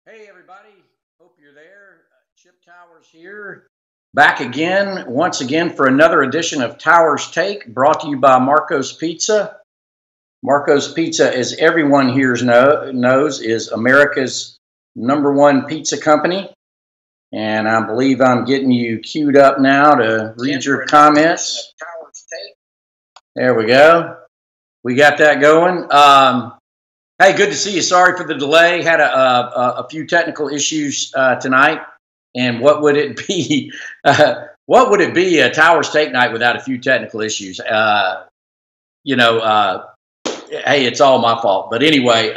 Hey, everybody. Hope you're there. Chip Towers here. Back again, once again, for another edition of Towers Take, brought to you by Marco's Pizza. Marco's Pizza, as everyone here knows, is America's #1 pizza company. And I believe I'm getting you queued up now to read your comments. There we go. We got that going. Hey, good to see you. Sorry for the delay. Had a few technical issues tonight. And what would it be? What would it be a Towers Take night without a few technical issues? You know, hey, it's all my fault. But anyway,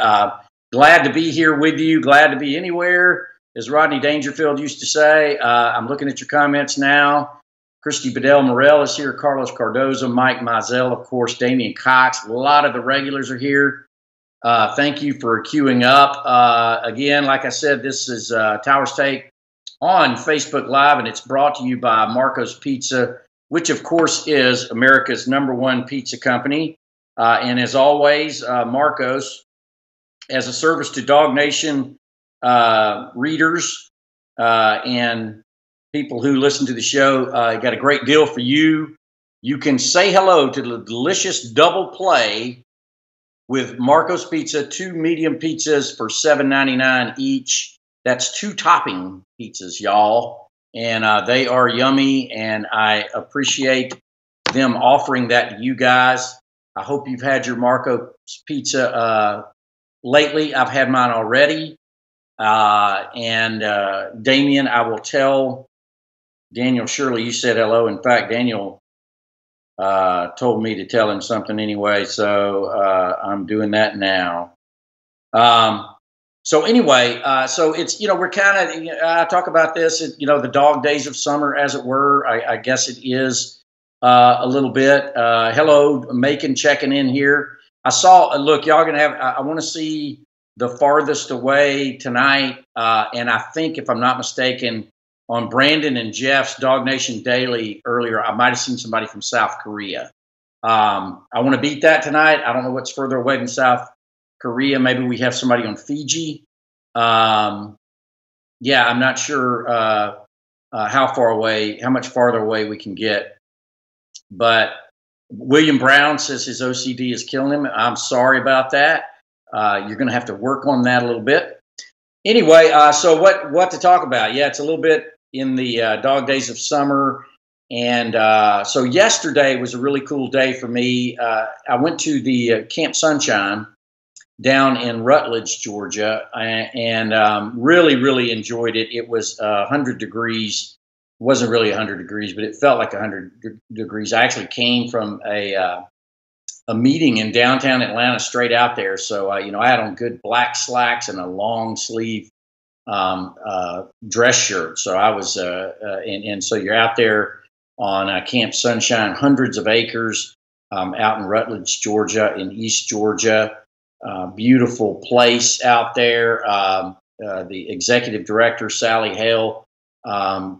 glad to be here with you. Glad to be anywhere, as Rodney Dangerfield used to say. I'm looking at your comments now. Christy Bedell Morel is here. Carlos Cardozo, Mike Mizell, of course, Damian Cox. A lot of the regulars are here. Thank you for queuing up. Again, like I said, this is Towers Take on Facebook Live, and it's brought to you by Marco's Pizza, which, of course, is America's #1 pizza company. And as always, Marco's, as a service to Dog Nation readers and people who listen to the show, got a great deal for you. You can say hello to the delicious double play with Marco's Pizza, 2 medium pizzas for $7.99 each. That's 2 topping pizzas, y'all. And they are yummy, and I appreciate them offering that to you guys. I hope you've had your Marco's Pizza lately. I've had mine already. And Damien, I will tell Daniel Shirley you said hello. In fact, Daniel told me to tell him something anyway, so I'm doing that now. So anyway, so it's, we're kind of, I talk about this, the dog days of summer, as it were. I guess it is a little bit. Hello, Macon, checking in here. I saw, look, y'all going to have, I want to see the farthest away tonight, and I think, if I'm not mistaken, on Brandon and Jeff's Dog Nation Daily earlier, I might have seen somebody from South Korea. I want to beat that tonight. I don't know what's further away than South Korea. Maybe we have somebody on Fiji. Yeah, I'm not sure how much farther away we can get. But William Brown says his OCD is killing him. I'm sorry about that. You're going to have to work on that a little bit. Anyway, so what to talk about? Yeah, it's a little bit in the dog days of summer. And so yesterday was a really cool day for me. I went to the Camp Sunshine down in Rutledge, Georgia, and really, really enjoyed it. It was 100 degrees. It wasn't really 100 degrees, but it felt like 100 degrees. I actually came from a meeting in downtown Atlanta straight out there. So, I had on good black slacks and a long sleeve dress shirt. So I was, and so you're out there on Camp Sunshine, hundreds of acres out in Rutledge, Georgia, in East Georgia. Beautiful place out there. The executive director, Sally Hale,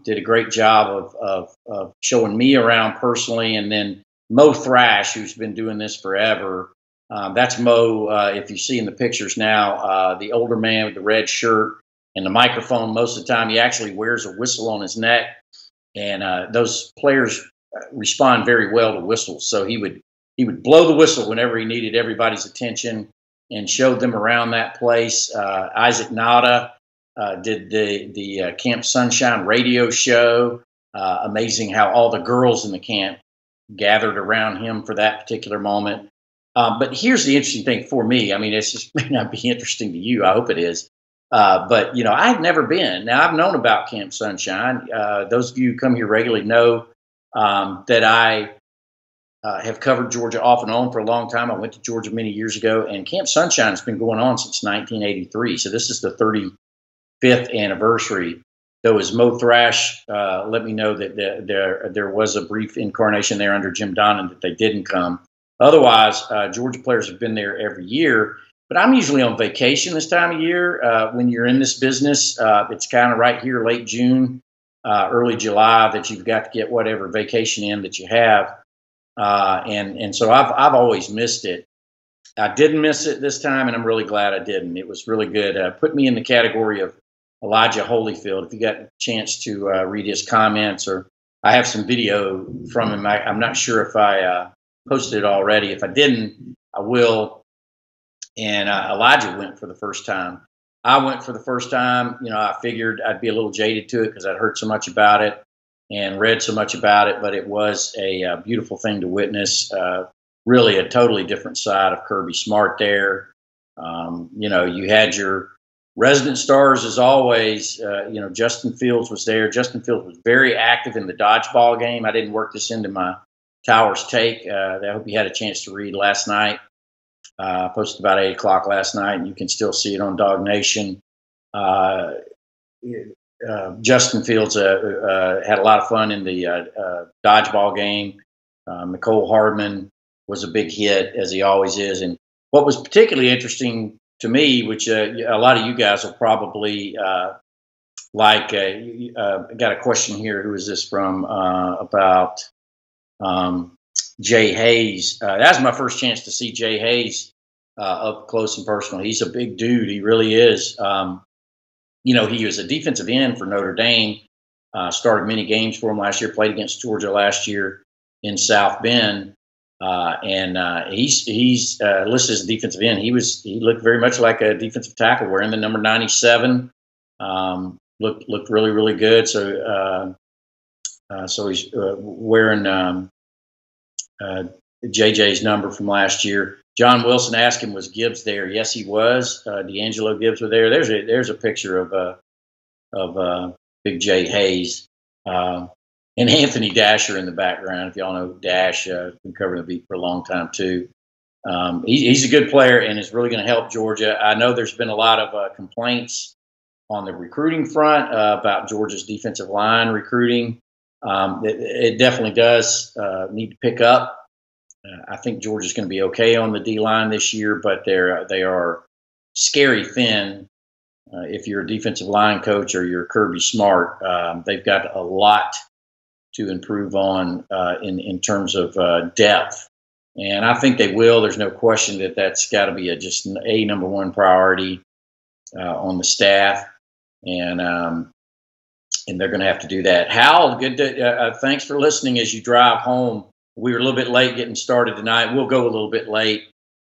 did a great job of showing me around personally. And then Mo Thrash, who's been doing this forever. That's Mo, if you see in the pictures now, the older man with the red shirt and the microphone. Most of the time, he actually wears a whistle on his neck. And those players respond very well to whistles. So he would blow the whistle whenever he needed everybody's attention and showed them around that place. Isaac Nada did the Camp Sunshine radio show. Amazing how all the girls in the camp gathered around him for that particular moment. But here's the interesting thing for me. I mean, it just may not be interesting to you. I hope it is. But, I've never been. Now, I've known about Camp Sunshine. Those of you who come here regularly know that I have covered Georgia off and on for a long time. I went to Georgia many years ago, and Camp Sunshine has been going on since 1983. So this is the 35th anniversary. Though, as Mo Thrash let me know that there was a brief incarnation there under Jim Donnan that they didn't come. Otherwise, Georgia players have been there every year. But I'm usually on vacation this time of year. When you're in this business, it's kind of right here, late June, early July, that you've got to get whatever vacation in that you have. And so I've always missed it. I didn't miss it this time, and I'm really glad I didn't. It was really good. Put me in the category of Elijah Holyfield. If you got a chance to read his comments, or I have some video from him. I'm not sure if I posted it already. If I didn't, I will. And Elijah went for the first time. I went for the first time. I figured I'd be a little jaded to it because I'd heard so much about it and read so much about it, but it was a beautiful thing to witness. Really a totally different side of Kirby Smart there. You had your resident stars as always. Justin Fields was there. Justin Fields was very active in the dodgeball game. I didn't work this into my Towers take. I hope you had a chance to read last night. Posted about 8 o'clock last night, and you can still see it on Dog Nation. Justin Fields had a lot of fun in the dodgeball game. Nicole Hardman was a big hit, as he always is. And what was particularly interesting to me, which a lot of you guys will probably like, I got a question here. Who is this from? About Jay Hayes. That was my first chance to see Jay Hayes up close and personal. He's a big dude. He really is. He was a defensive end for Notre Dame. Started many games for him last year. Played against Georgia last year in South Bend. He's listed as a defensive end. He looked very much like a defensive tackle, wearing the number 97. Looked really, really good. So he's wearing JJ's number from last year. John Wilson asked him, was Gibbs there? Yes, he was. D'Angelo Gibbs was there. There's a picture of Big J Hayes. And Anthony Dasher in the background. If y'all know Dash, been covering the beat for a long time too. He's a good player and is really going to help Georgia. I know there's been a lot of complaints on the recruiting front about Georgia's defensive line recruiting. It definitely does need to pick up. I think Georgia's going to be okay on the D line this year, but they are scary thin. If you're a defensive line coach or you're Kirby Smart, they've got a lot to improve on in terms of depth. And I think they will. There's no question that's got to be just a number one priority on the staff. And they're going to have to do that. Hal, good. Thanks for listening as you drive home. We were a little bit late getting started tonight. We'll go a little bit late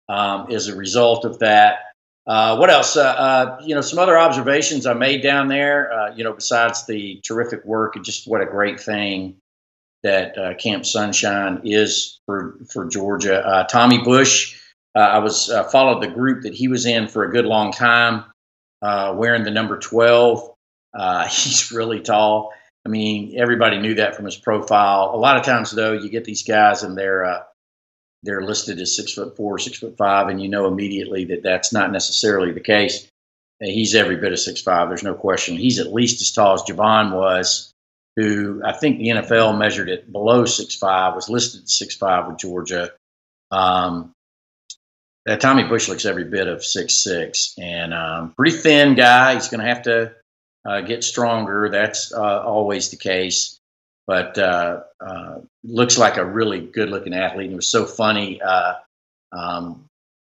as a result of that. What else? Some other observations I made down there, besides the terrific work and just what a great thing that Camp Sunshine is for Georgia. Tommy Bush, I was followed the group that he was in for a good long time, wearing the number 12. He's really tall. I mean, everybody knew that from his profile. A lot of times, though, you get these guys and they're listed as 6'4", 6'5", and you know immediately that that's not necessarily the case. He's every bit of 6'5". There's no question. He's at least as tall as Javon was, who I think the NFL measured it below 6'5", was listed at 6'5" with Georgia. Tommy Bush looks every bit of 6'6", and pretty thin guy. He's going to have to get stronger. That's always the case. But looks like a really good-looking athlete. And it was so funny.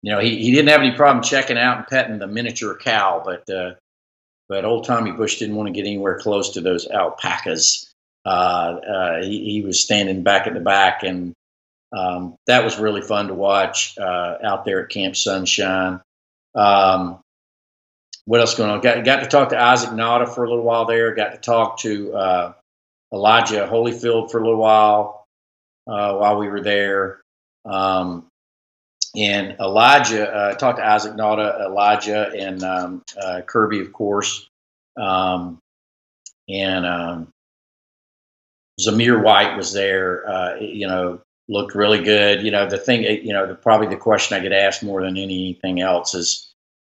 He didn't have any problem checking out and petting the miniature cow, but old Tommy Bush didn't want to get anywhere close to those alpacas. He was standing back at the back, and that was really fun to watch out there at Camp Sunshine. What else going on? Got to talk to Isaac Nada for a little while there. Got to talk to Elijah Holyfield for a little while we were there. And Elijah, talked to Isaac Nada, Elijah, and Kirby, of course. And Zamir White was there, looked really good. The thing, probably the question I get asked more than anything else is,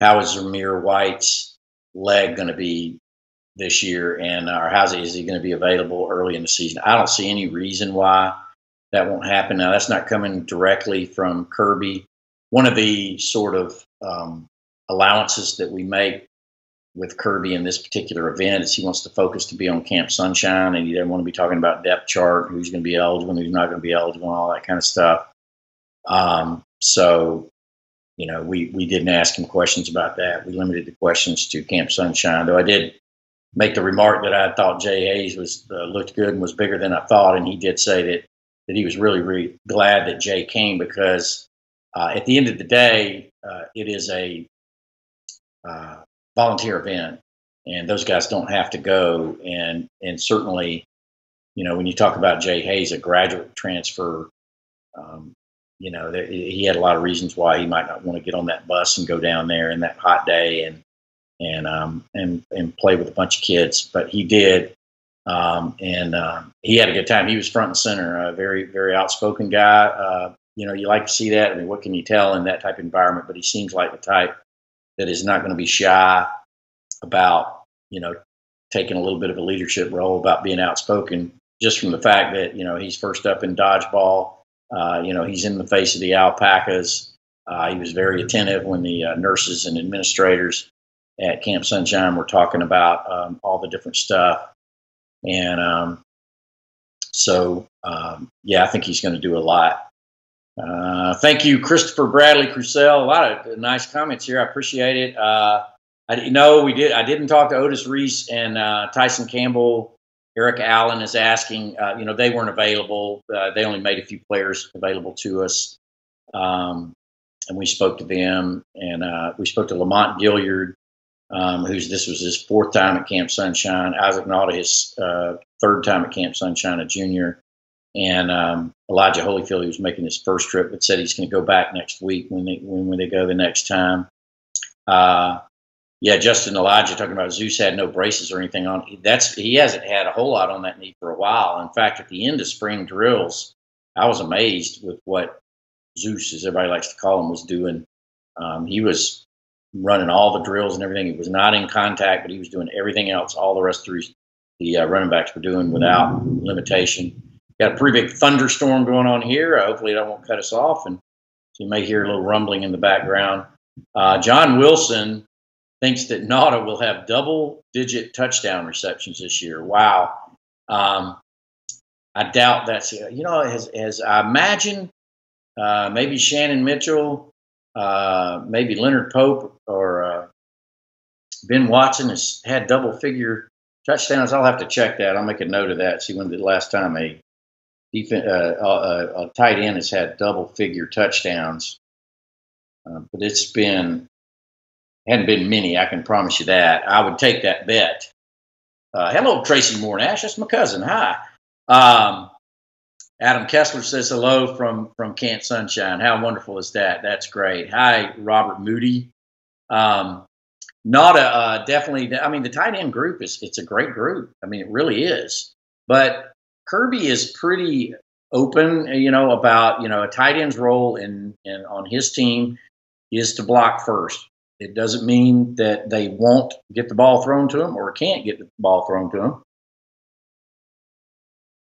how is Zamir White's leg going to be this year, and or is he going to be available early in the season? I don't see any reason why that won't happen. Now, that's not coming directly from Kirby. One of the sort of allowances that we make with Kirby in this particular event is he wants the focus to be on Camp Sunshine, and he doesn't want to be talking about depth chart, who's going to be eligible, who's not going to be eligible, and all that kind of stuff. So we didn't ask him questions about that. We limited the questions to Camp Sunshine, though I did make the remark that I thought Jay Hayes was looked good and was bigger than I thought, and he did say that he was really, really glad that Jay came because at the end of the day, it is a volunteer event, and those guys don't have to go. And certainly, when you talk about Jay Hayes, a graduate transfer, he had a lot of reasons why he might not want to get on that bus and go down there in that hot day and play with a bunch of kids, but he did. He had a good time. He was front and center, a very, very outspoken guy. You like to see that. I mean, what can you tell in that type of environment? But he seems like the type that is not going to be shy about, taking a little bit of a leadership role, about being outspoken, just from the fact that, he's first up in dodgeball. He's in the face of the alpacas. He was very attentive when the nurses and administrators at Camp Sunshine were talking about all the different stuff. And I think he's going to do a lot. Thank you, Christopher Bradley Crucell. A lot of nice comments here. I appreciate it. I didn't talk to Otis Reese and Tyson Campbell. Eric Allen is asking. They weren't available. They only made a few players available to us, and we spoke to them. And we spoke to Lamont Gilliard, this was his fourth time at Camp Sunshine. Isaac Nauta, his third time at Camp Sunshine, a junior. And Elijah Holyfield, who was making his first trip, but said he's going to go back next week when they go the next time. Justin Elijah talking about Zeus had no braces or anything on. He hasn't had a whole lot on that knee for a while. In fact, at the end of spring drills, I was amazed with what Zeus, as everybody likes to call him, was doing. He was running all the drills and everything. He was not in contact, but he was doing everything else. All the rest of the running backs were doing without limitation. Got a pretty big thunderstorm going on here. Hopefully that won't cut us off, and so you may hear a little rumbling in the background. John Wilson thinks that Nauta will have double-digit touchdown receptions this year. Wow. I doubt that's, as I imagine, maybe Shannon Mitchell, maybe Leonard Pope or Ben Watson has had double-figure touchdowns. I'll have to check that. I'll make a note of that, see when the last time a tight end has had double-figure touchdowns. But hadn't been many, I can promise you that. I would take that bet. Hello, Tracy Moore-Nash. That's my cousin. Hi. Adam Kessler says hello from Camp Sunshine. How wonderful is that? That's great. Hi, Robert Moody. Nauta, definitely. I mean, the tight end group it's a great group. I mean, it really is. But Kirby is pretty open, about a tight end's role in on his team is to block first. It doesn't mean that they won't get the ball thrown to them or can't get the ball thrown to them.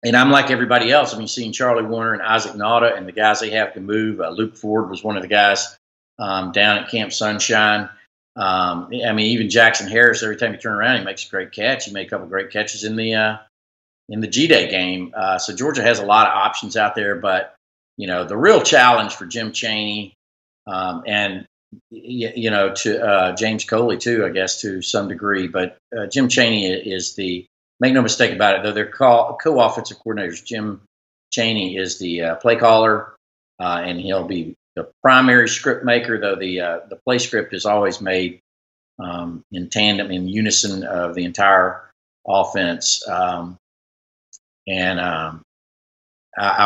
And I'm like everybody else. I mean, seeing Charlie Warner and Isaac Nauta and the guys they have to move. Luke Ford was one of the guys down at Camp Sunshine. I mean, even Jackson Harris, every time you turn around, he makes a great catch. He made a couple of great catches in the G-Day game. So Georgia has a lot of options out there. But, the real challenge for Jim Chaney and to James Coley too, I guess, to some degree. But Jim Chaney is make no mistake about it, though they're co-offensive coordinators. Jim Chaney is the play caller, and he'll be the primary script maker, though the play script is always made in tandem, in unison of the entire offense. I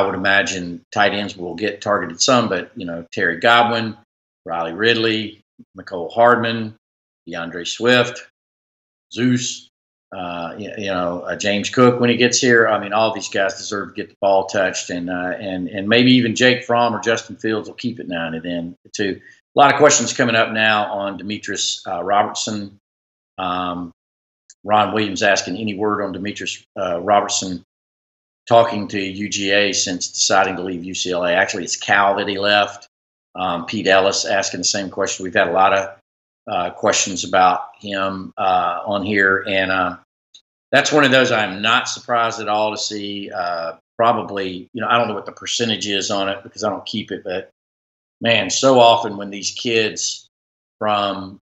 would imagine tight ends will get targeted some, but, Terry Godwin, Riley Ridley, Nicole Hardman, DeAndre Swift, Zeus, James Cook when he gets here. I mean, all these guys deserve to get the ball touched, and maybe even Jake Fromm or Justin Fields will keep it now and then too. A lot of questions coming up now on Demetrius Robertson. Ron Williams asking any word on Demetrius Robertson talking to UGA since deciding to leave UCLA. Actually, it's Cal that he left. Pete Ellis asking the same question. We've had a lot of questions about him on here, and that's one of those I'm not surprised at all to see. Probably, I don't know what the percentage is on it because I don't keep it, but man, so often when these kids from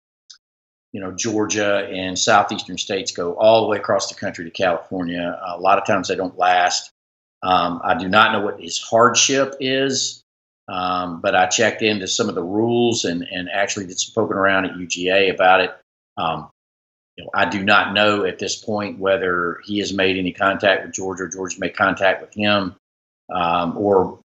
Georgia and southeastern states go all the way across the country to California, a lot of times they don't last. I do not know what his hardship is, but I checked into some of the rules and actually did some poking around at UGA about it. Um, I do not know at this point whether he has made any contact with Georgia or Georgia's made contact with him, or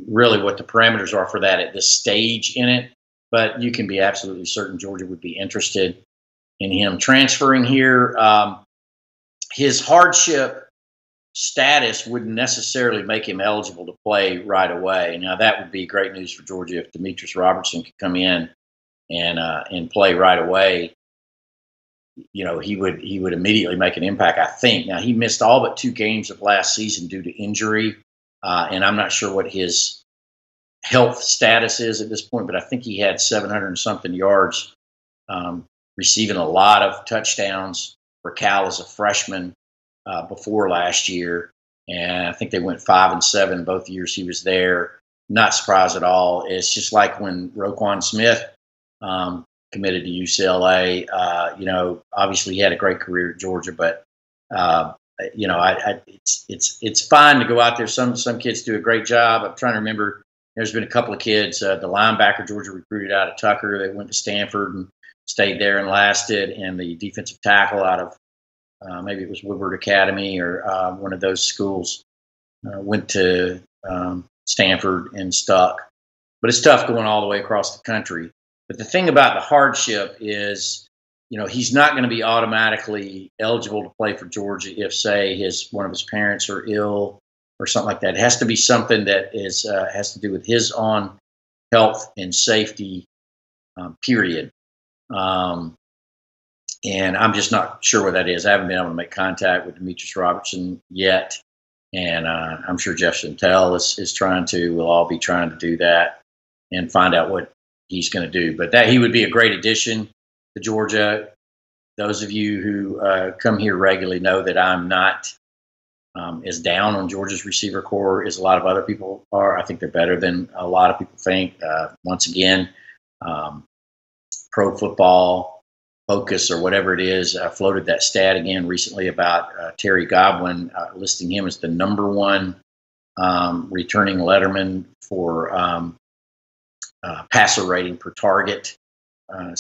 really what the parameters are for that at this stage in it. But you can be absolutely certain Georgia would be interested in him transferring here. His hardship status wouldn't necessarily make him eligible to play right away. Now that would be great news for Georgia if Demetrius Robertson could come in and play right away. He would immediately make an impact, I think. Now he missed all but 2 games of last season due to injury, and I'm not sure what his health status is at this point, but I think he had 700 and something yards, receiving a lot of touchdowns for Cal as a freshman before last year, and I think they went 5-7 both years he was there. Not surprised at all. It's just like when Roquan Smith committed to UCLA. Obviously he had a great career at Georgia, but it's fine to go out there. Some kids do a great job. I'm trying to remember. There's been a couple of kids. The linebacker Georgia recruited out of Tucker that went to Stanford and stayed there and lasted, and the defensive tackle out of maybe it was Woodward Academy or one of those schools went to Stanford and stuck. But it's tough going all the way across the country. But the thing about the hardship is, he's not going to be automatically eligible to play for Georgia if, say, one of his parents are ill or something like that. It has to be something that has to do with his own health and safety, period. And I'm just not sure what that is. I haven't been able to make contact with Demetrius Robertson yet, and I'm sure Jeff Chantel is trying to. We'll all be trying to do that and find out what he's going to do. But that he would be a great addition to Georgia. Those of you who come here regularly know that I'm not as down on Georgia's receiver core as a lot of other people are. I think they're better than a lot of people think. Once again, Pro Football Focus or whatever it is floated that stat again recently about Terry Godwin, listing him as the #1 returning letterman for passer rating per target. I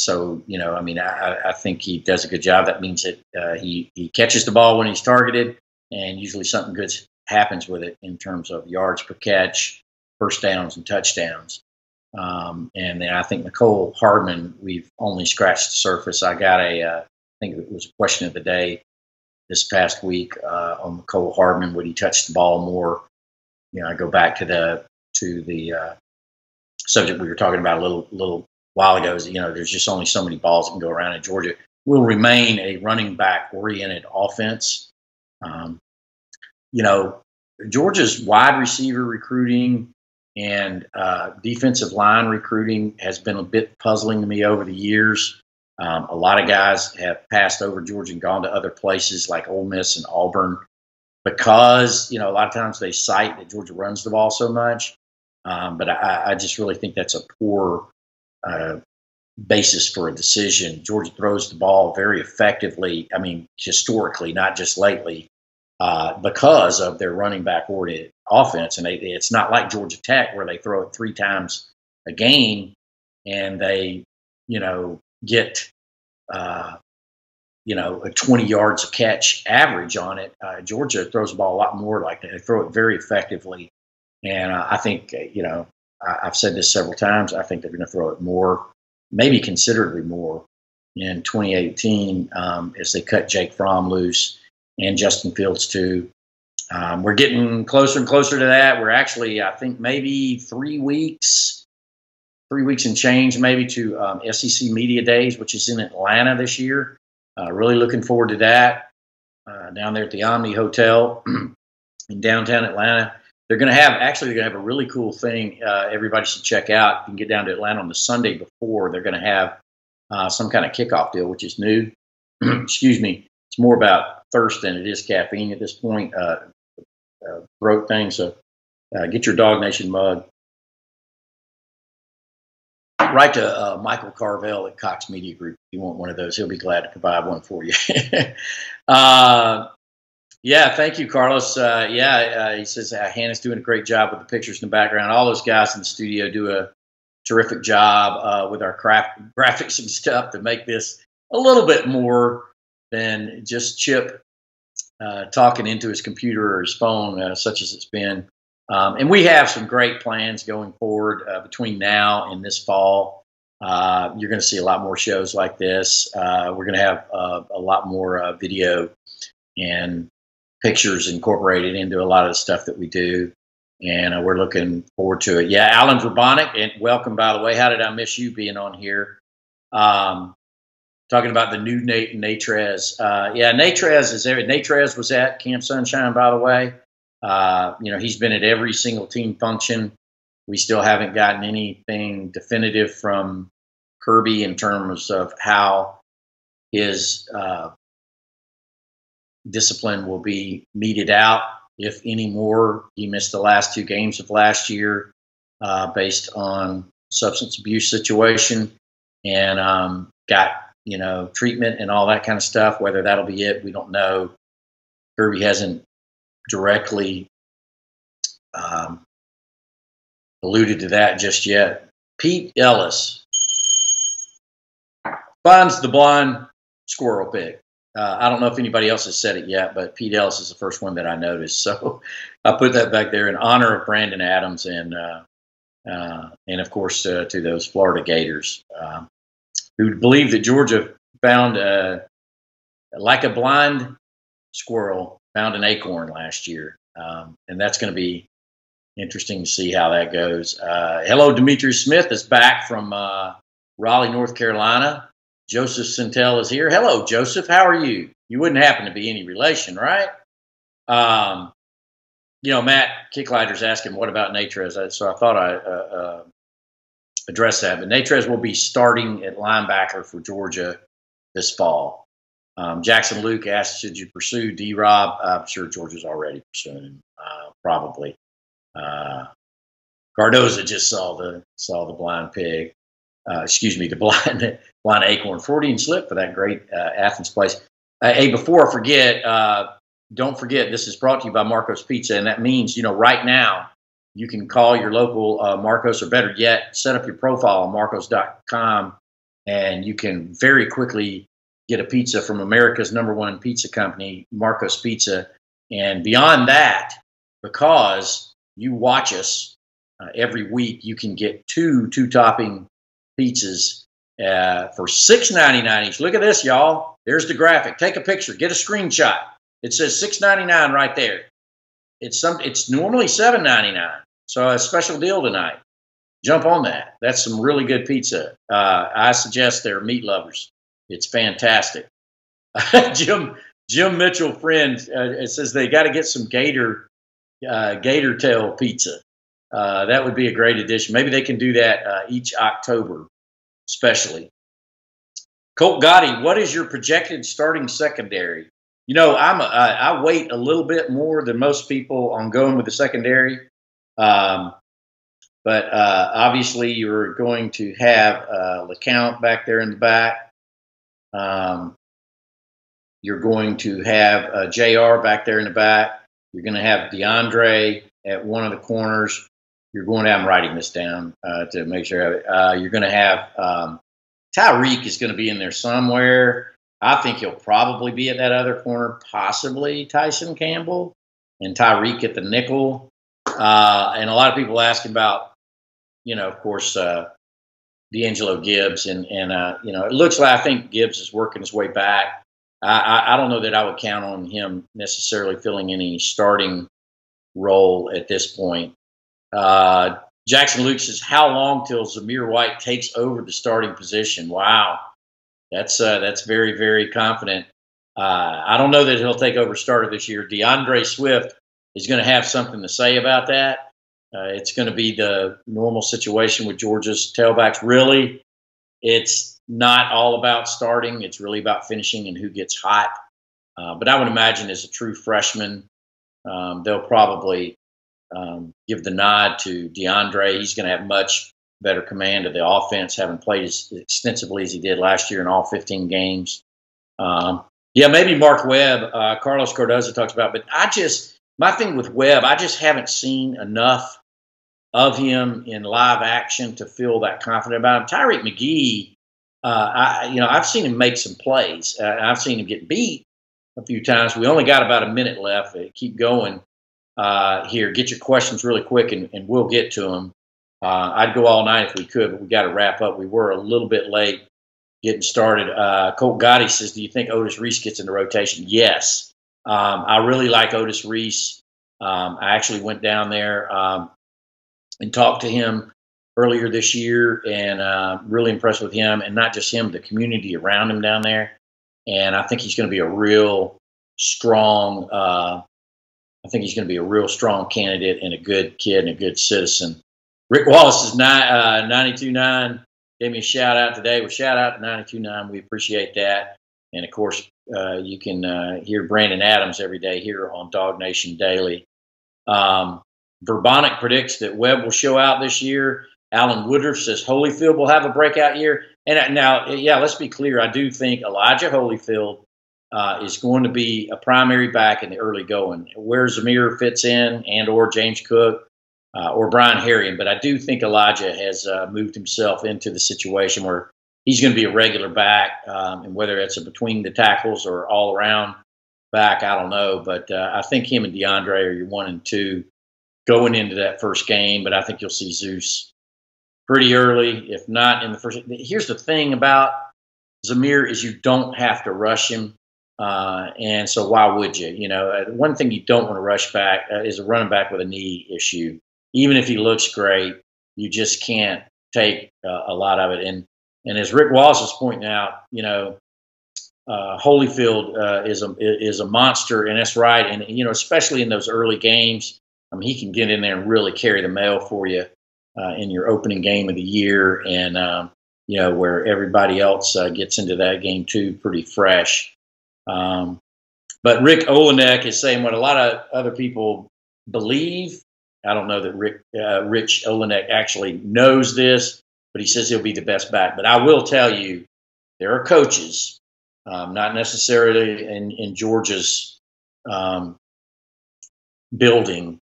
think he does a good job. That means that he catches the ball when he's targeted, and usually something good happens with it in terms of yards per catch, first downs, and touchdowns. And then I think Nicole Hardman, we've only scratched the surface. I got I think it was a question of the day this past week on Nicole Hardman. Would he touch the ball more? I go back to the subject we were talking about a little while ago. Is there's just only so many balls that can go around in Georgia. Will remain a running back oriented offense. Georgia's wide receiver recruiting and defensive line recruiting has been a bit puzzling to me over the years. A lot of guys have passed over Georgia and gone to other places like Ole Miss and Auburn because, a lot of times they cite that Georgia runs the ball so much. But I just really think that's a poor basis for a decision. Georgia throws the ball very effectively, historically, not just lately, because of their running back oriented offense. And it's not like Georgia Tech where they throw it 3 times a game and they, get, 20 yards a catch average on it. Georgia throws the ball a lot more like that. They throw it very effectively. And I think, I've said this several times, I think they're going to throw it more, maybe considerably more in 2018 as they cut Jake Fromm loose and Justin Fields too. We're getting closer and closer to that. We're actually, I think, maybe 3 weeks and change, maybe to SEC Media Days, which is in Atlanta this year. Really looking forward to that. Down there at the Omni Hotel in downtown Atlanta. They're going to have a really cool thing everybody should check out. You can get down to Atlanta on the Sunday before. They're going to have some kind of kickoff deal, which is new. Excuse me. It's more about thirst than it is caffeine at this point. Throat thing. So get your Dog Nation mug. Write to Michael Carvel at Cox Media Group. If you want one of those, he'll be glad to provide one for you. Yeah, thank you, Carlos. He says Hannah's doing a great job with the pictures in the background. All those guys in the studio do a terrific job with our graphics and stuff to make this a little bit more than just Chip talking into his computer or his phone, such as it's been. And we have some great plans going forward between now and this fall. You're going to see a lot more shows like this. We're going to have a lot more video and pictures incorporated into a lot of the stuff that we do. And we're looking forward to it. Yeah, Alan Verbonic, and welcome, by the way. How did I miss you being on here? Talking about the new Natrez. Yeah, Natrez is there. Natrez was at Camp Sunshine, by the way. He's been at every single team function. We still haven't gotten anything definitive from Kirby in terms of how his discipline will be meted out, if any more. He missed the last 2 games of last year based on substance abuse situation, and got treatment and all that kind of stuff. Whether that'll be it, we don't know. Kirby hasn't directly alluded to that just yet. Pete Ellis finds the blind squirrel pick. I don't know if anybody else has said it yet, but Pete Ellis is the first one that I noticed. So I put that back there in honor of Brandon Adams and of course to those Florida Gators who believe that Georgia found like a blind squirrel found an acorn last year, and that's going to be interesting to see how that goes. Hello, Demetrius Smith is back from Raleigh, North Carolina. Joseph Sintel is here. Hello, Joseph. How are you? You wouldn't happen to be any relation, right? Matt Kicklider's asking, what about Natrez? So I thought I address that. But Natrez will be starting at linebacker for Georgia this fall. Jackson Luke asked, should you pursue D-Rob? I'm sure Georgia's already pursuing him, probably. Cardoza just saw the blind pig. The blind acorn. Freudian slip for that great Athens place. Hey, before I forget, don't forget, this is brought to you by Marco's Pizza, and that means, right now, you can call your local Marcos, or better yet, set up your profile on marcos.com, and you can very quickly get a pizza from America's #1 pizza company, Marco's Pizza. And beyond that, because you watch us every week, you can get two-topping pizzas for $6.99 each. Look at this, y'all. There's the graphic. Take a picture. Get a screenshot. It says $6.99 right there. It's normally $7.99. So a special deal tonight. Jump on that. That's some really good pizza. I suggest they're meat lovers. It's fantastic. Jim Mitchell, friend, it says they got to get some gator tail pizza. That would be a great addition. Maybe they can do that each October, especially. Colt Gotti, what is your projected starting secondary? I wait a little bit more than most people on going with the secondary. But obviously you're going to have LeCount back there in the back. You're going to have JR back there in the back. You're going to have DeAndre at one of the corners. You're going to have, I'm writing this down to make sure. You're going to have Tyreek is going to be in there somewhere. I think he'll probably be at that other corner, possibly Tyson Campbell, and Tyreek at the nickel. And a lot of people asking about, of course, D'Angelo Gibbs. And it looks like, I think Gibbs is working his way back. I don't know that I would count on him necessarily filling any starting role at this point. Jackson Luke says, how long till Zamir White takes over the starting position? Wow. That's very, very confident. I don't know that he'll take over starter this year. DeAndre Swift is going to have something to say about that. It's going to be the normal situation with Georgia's tailbacks. Really, it's not all about starting. It's really about finishing and who gets hot. But I would imagine as a true freshman, they'll probably give the nod to DeAndre. He's going to have much better command of the offense, having played as extensively as he did last year in all 15 games. Yeah, maybe Mark Webb, Carlos Cardozo talks about, but my thing with Webb, I just haven't seen enough of him in live action to feel that confident about him. Tyreek McGee, I've seen him make some plays. I've seen him get beat a few times. We only got about a minute left. Keep going here. Get your questions really quick, and we'll get to them. I'd go all night if we could, but we got to wrap up. We were a little bit late getting started. Colt Gotti says, do you think Otis Reese gets into rotation? Yes. I really like Otis Reese. I actually went down there and talked to him earlier this year, and really impressed with him, and not just him, the community around him down there. And I think he's going to be a real strong candidate and a good kid and a good citizen. Rick Wallace is 92.9. Gave me a shout out today. Well, shout out to 92.9. We appreciate that. And of course, you can hear Brandon Adams every day here on Dog Nation Daily. Verbonic predicts that Webb will show out this year. Alan Woodruff says Holyfield will have a breakout year. And now, yeah, let's be clear. I do think Elijah Holyfield is going to be a primary back in the early going. Where Zamir fits in, and or James Cook or Brian Herrion. But I do think Elijah has moved himself into the situation where he's going to be a regular back. And whether it's a between the tackles or all around back, I don't know. But I think him and DeAndre are your 1 and 2 going into that first game. But I think you'll see Zeus pretty early, if not in the first. Here's the thing about Zamir is you don't have to rush him. And so why would you? One thing you don't want to rush back is a running back with a knee issue. Even if he looks great, you just can't take a lot of it. And as Rick Wallace is pointing out, Holyfield is a monster, and that's right. And especially in those early games, I mean, he can get in there and really carry the mail for you in your opening game of the year, and where everybody else gets into that game too, pretty fresh. But Rick Olenek is saying what a lot of other people believe. I don't know that Rich Olenek actually knows this, but he says he'll be the best back. But I will tell you, there are coaches, not necessarily in Georgia's building,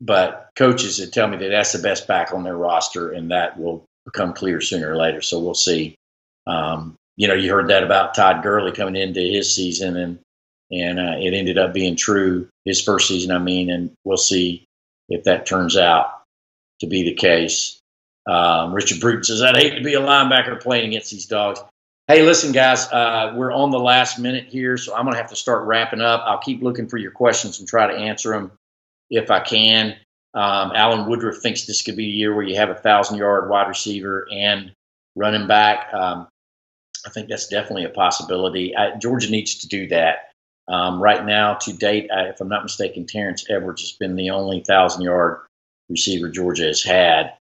but coaches that tell me that that's the best back on their roster, and that will become clear sooner or later. So we'll see. You heard that about Todd Gurley coming into his season, and it ended up being true his first season. And we'll see if that turns out to be the case. Richard Bruton says, I'd hate to be a linebacker playing against these dogs. Hey, listen, guys, we're on the last minute here, so I'm going to have to start wrapping up. I'll keep looking for your questions and try to answer them if I can. Alan Woodruff thinks this could be a year where you have a 1,000-yard wide receiver and running back. I think that's definitely a possibility. Georgia needs to do that. Right now, to date, if I'm not mistaken, Terrence Edwards has been the only 1,000-yard receiver Georgia has had.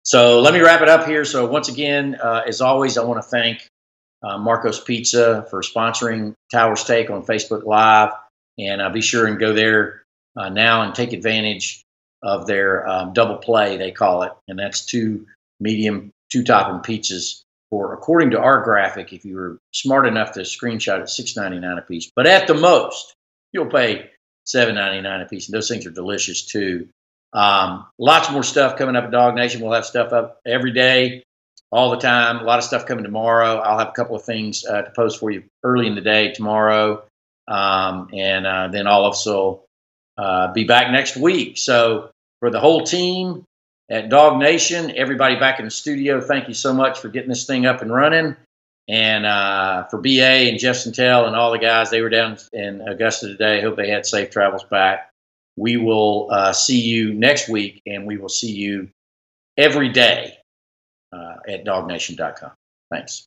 So let me wrap it up here. So once again, as always, I want to thank Marco's Pizza for sponsoring Tower's Take on Facebook Live. And be sure and go there now and take advantage of their double play, they call it. And that's 2 medium, 2-topping pizzas for, according to our graphic, if you were smart enough to screenshot it, $6.99 a piece. But at the most, you'll pay $7.99 a piece. And those things are delicious too. Lots more stuff coming up at Dog Nation. We'll have stuff up every day, all the time. A lot of stuff coming tomorrow. I'll have a couple of things to post for you early in the day tomorrow. Then I'll also be back next week. So for the whole team at Dog Nation, everybody back in the studio, thank you so much for getting this thing up and running. And for BA and Jeff Santel and all the guys, they were down in Augusta today. Hope they had safe travels back. We will see you next week, and we will see you every day at dognation.com. Thanks.